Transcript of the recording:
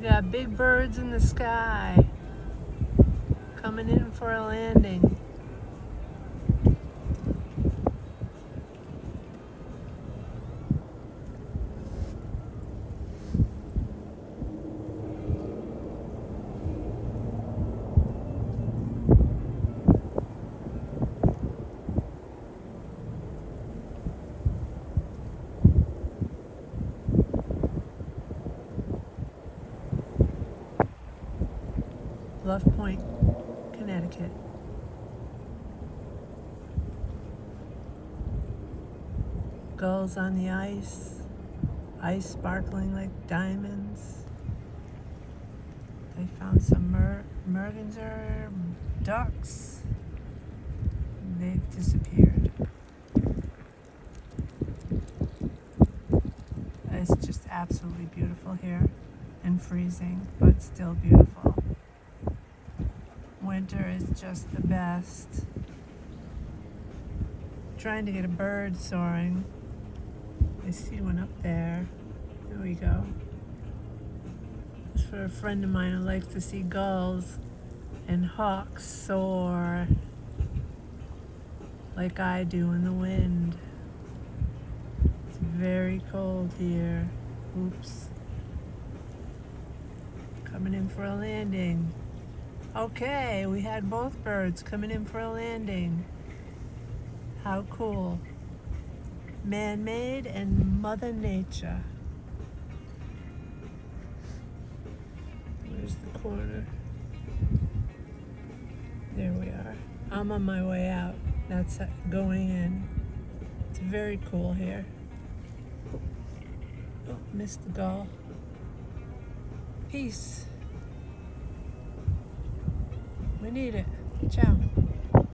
got big birds in the sky coming in for a landing. Bluff Point, Connecticut. Gulls on the ice sparkling like diamonds. They found some merganser ducks. They've disappeared. It's just absolutely beautiful here, and freezing, but still beautiful. Winter is just the best. Trying to get a bird soaring. I see one up there. There we go. It's for a friend of mine who likes to see gulls and hawks soar like I do in the wind. It's very cold here. Oops. Coming in for a landing. Okay, we had both birds coming in for a landing. How cool. Man-made and Mother Nature. Where's the corner? There we are. I'm on my way out. That's going in. It's very cool here. Oh, missed the gull. Peace. We need it. Ciao.